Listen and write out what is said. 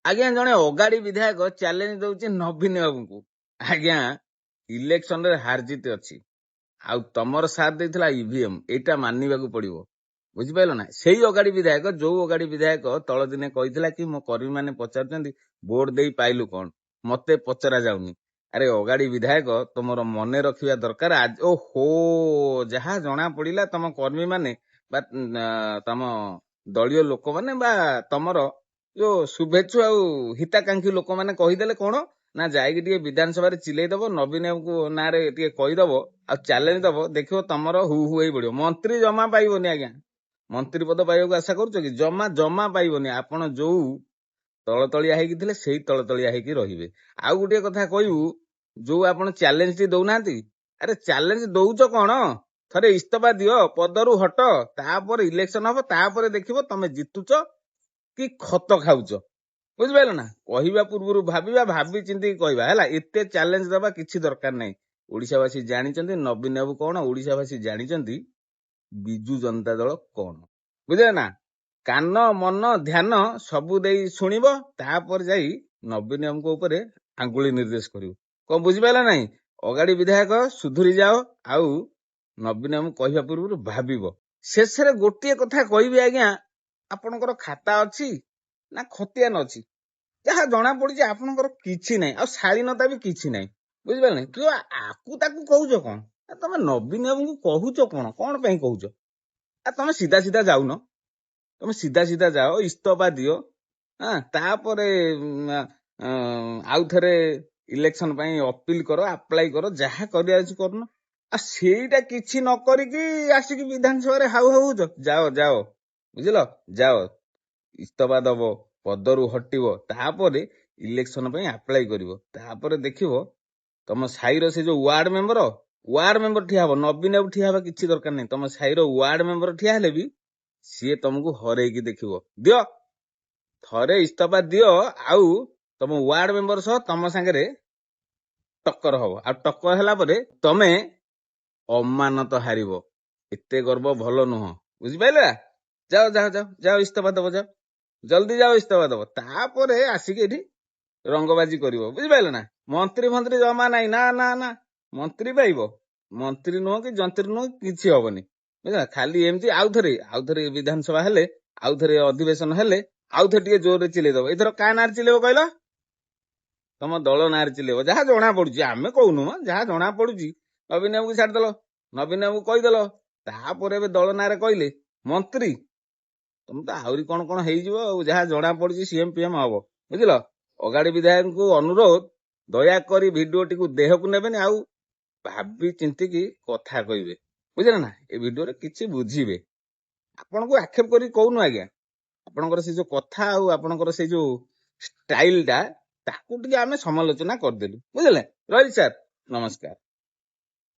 ଆଜ୍ଞା ଜଣେ ଅଗାଡି ବିଧାୟକ ଚ୍ୟାଲେଞ୍ଜ ଦଉଛି ନବୀନ ବାବୁଙ୍କୁ। ଆଜ୍ଞା ଇଲେକ୍ସନରେ ହାର ଜିତ ଅଛି, ଆଉ ତମର ସାଥ ଦେଇଥିଲା ଇଭିଏମ, ଏଇଟା ମାନିବାକୁ ପଡିବ। ବୁଝିପାରିଲ ନା? ସେଇ ଅଗାଡି ବିଧାୟକ, ଯୋଉ ଅଗାଡି ବିଧାୟକ ତଳ ଦିନେ କହିଥିଲା କି ମୋ କର୍ମୀ ମାନେ ପଚାରୁଛନ୍ତି ଭୋଟ ଦେଇ ପାଇଲୁ କଣ, ମତେ ପଚରା ଯାଉନି। ଆରେ ଅଗାଡି ବିଧାୟକ, ତମର ମନେ ରଖିବା ଦରକାର। ଓହୋ, ଯାହା ଜଣା ପଡିଲା ତମ କର୍ମୀ ମାନେ ବା ତମ ଦଳୀୟ ଲୋକମାନେ ବା ତମର ଯୋଉ ଶୁଭେଚ୍ଛୁ ଆଉ ହିତାକାଂକ୍ଷୀ ଲୋକମାନେ କହିଦେଲେ କଣ ନା, ଯାଇକି ଟିକେ ବିଧାନସଭାରେ ଚିଲେଇ ଦବ, ନବୀନ ବାବୁଙ୍କ ନାଁରେ ଟିକେ କହିଦବ ଆଉ ଚ୍ୟାଲେଞ୍ଜ ଦବ, ଦେଖିବ ତମର ହୁ ହୁ ହେଇ ପଡିବ। ମନ୍ତ୍ରୀ ଜମା ପାଇବନି ଆଜ୍ଞା। ମନ୍ତ୍ରୀ ପଦ ପାଇବାକୁ ଆଶା କରୁଛ କି? ଜମା ଜମା ପାଇବନି। ଆପଣ ଯୋଉ ତଳତଳିଆ ହେଇକି ଥିଲେ ସେଇ ତଳତଳିଆ ହେଇକି ରହିବେ। ଆଉ ଗୋଟିଏ କଥା କହିବୁ, ଯୋଉ ଆପଣ ଚ୍ୟାଲେଞ୍ଜ ଟି ଦଉନାହାନ୍ତି, ଆରେ ଚ୍ୟାଲେଞ୍ଜ ଦଉଛ କଣ? ଥରେ ଇସ୍ତଫା ଦିଅ, ପଦରୁ ହଟ, ତାପରେ ଇଲେକ୍ସନ ହବ, ତାପରେ ଦେଖିବ ତମେ ଜିତୁଛ କି ଖତ ଖାଉଛ। ବୁଝିପାରିଲ ନା? କହିବା ପୂର୍ବରୁ ଭାବିବା, ଭାବି ଚିନ୍ତିକି କହିବା ହେଲା। ଏତେ ଚ୍ୟାଲେଞ୍ଜ ଦବା କିଛି ଦରକାର ନାହିଁ। ଓଡିଶାବାସୀ ଜାଣିଛନ୍ତି ନବୀନ ବାବୁ କଣ, ଓଡିଶାବାସୀ ଜାଣିଛନ୍ତି ବିଜୁ ଜନତା ଦଳ କଣ। ବୁଝିଲେ ନା? କାନ ମନ ଧ୍ୟାନ ସବୁ ଦେଇ ଶୁଣିବ, ତାପରେ ଯାଇ ନବୀନ ବାବୁଙ୍କ ଉପରେ ଆଙ୍ଗୁଳି ନିର୍ଦ୍ଦେଶ କରିବ। କଣ ବୁଝିପାରିଲା ନାହିଁ? ଅଗାଡି ବିଧାୟକ ସୁଧୁରି ଯାଅ, ଆଉ ନବୀନ ବାବୁ କହିବା ପୂର୍ବରୁ ଭାବିବ। ଶେଷରେ ଗୋଟିଏ କଥା କହିବି ଆଜ୍ଞା, ଆପଣଙ୍କର ଖାତା ଅଛି ନା ଖତିଆନ ଅଛି? ଯାହା ଜଣା ପଡୁଛି ଆପଣଙ୍କର କିଛି ନାହିଁ, ଆଉ ଶାଳୀନତା ବି କିଛି ନାହିଁ। ବୁଝିପାରିଲେ? କି ଆକୁ ତାକୁ କହୁଛ କଣ? ତମେ ନବୀନ ବାବୁଙ୍କୁ କହୁଛ କଣ? କଣ ପାଇଁ କହୁଛ? ତମେ ସିଧା ସିଧା ଯାଉନ, ତମେ ସିଧା ସିଧା ଯାଅ, ଇସ୍ତଫା ଦିଅ, ତାପରେ ଆଉ ଥରେ ଇଲେକ୍ସନ ପାଇଁ ଅପିଲ କର, ଆପ୍ଲାଏ କର, ଯାହା କରିବା ଅଛି କରୁନ। ଆଉ ସେଇଟା କିଛି ନ କରିକି ଆସିକି ବିଧାନସଭାରେ ହାଉ ହାଉ ହଉଛ। ଯାଅ ଯାଅ, ବୁଝିଲ? ଯାଅ, ଇସ୍ତଫା ଦବ, ପଦରୁ ହଟିବ, ତାପରେ ଇଲେକ୍ସନ ପାଇଁ ଆପ୍ଲାଏ କରିବ, ତାପରେ ଦେଖିବ ତମ ସାହିର ସେ ଯୋଉ ୱାର୍ଡ ମେମ୍ବର ଠିଆ ହବ। ନବୀନ ବାବୁ ଠିଆ ହବା କିଛି ଦରକାର ନାହିଁ। ତମ ସାହିର ୱାର୍ଡ ମେମ୍ବର ଠିଆ ହେଲେ ବି ସିଏ ତମକୁ ହରେଇକି ଦେଖିବ। ଦିଅ, ଥରେ ଇସ୍ତଫା ଦିଅ, ଆଉ ତମ ୱାର୍ଡ ମେମ୍ବର ସହ ତମ ସାଙ୍ଗରେ ଟକ୍କର ହବ, ଆଉ ଟକ୍କର ହେଲା ପରେ ତମେ ଅମାନତ ହାରିବ। ଏତେ ଗର୍ବ ଭଲ ନୁହଁ। ବୁଝିପାରିଲେ? ଯାଅ ଯାଅ ଯାଅ ଯାଅ, ଇସ୍ତଫା ଦବ, ଯାଅ, ଜଲଦି ଯାଅ, ଇସ୍ତଫା ଦବ, ତାପରେ ଆସିକି ଏଠି ରଙ୍ଗବାଜି କରିବ। ବୁଝିପାରିଲେ ନା? ମନ୍ତ୍ରୀ ମନ୍ତ୍ରୀ ଜମା ନାହିଁ। ନା ନା ନା, ମନ୍ତ୍ରୀ ପାଇବ, ମନ୍ତ୍ରୀ ନୁହଁ କି ଯନ୍ତ୍ରୀ ନୁହଁ, କିଛି ହବନି। ବୁଝିଲ? ଖାଲି ଏମିତି ଆଉଥରେ ବିଧାନସଭା ହେଲେ, ଆଉଥରେ ଅଧିବେଶନ ହେଲେ, ଆଉଥରେ ଟିକେ ଜୋରରେ ଚିଲେଇ ଦବ। ଏଥର କାହା ନାଁରେ ଚିଲେଇବ କହିଲ? ତମ ଦଳ ନାଁରେ ଚିଲେଇବ। ଯାହା ଜଣା ପଡୁଛି, ଆମେ କହୁନୁ, ଯାହା ଜଣା ପଡୁଛି। ନବୀନ ବାବୁକୁ ଛାଡିଦେଲ, ନବୀନ ବାବୁକୁ କହିଦେଲ, ତାପରେ ଏବେ ଦଳ ନାଁରେ କହିଲେ ମନ୍ତ୍ରୀ, ତମେ ତ ଆହୁରି କଣ କଣ ହେଇଯିବ। ଆଉ ଯାହା ଜଣା ପଡୁଛି ସିଏମ ପିଏମ ହବ। ବୁଝିଲ? ଅଗାଡି ବିଧାୟକଙ୍କୁ ଅନୁରୋଧ, ଦୟାକରି ଭିଡିଓଟିକୁ ଦେହକୁ ନେବେନି, ଆଉ ଭାବି ଚିନ୍ତିକି କଥା କହିବେ। ବୁଝିଲେ ନା? ଏ ଭିଡିଓରେ କିଛି ବୁଝିବେ। ଆପଣଙ୍କୁ ଆକ୍ଷେପ କରି କହୁନୁ ଆଜ୍ଞା, ଆପଣଙ୍କର ସେ ଯୋଉ କଥା ଆଉ ଆପଣଙ୍କର ସେ ଯୋଉ ଷ୍ଟାଇଲ ଟା, ତାକୁ ଟିକେ ଆମେ ସମାଲୋଚନା କରିଦେଲୁ। ବୁଝିଲେ? ରହିଲି ସାର୍, ନମସ୍କାର।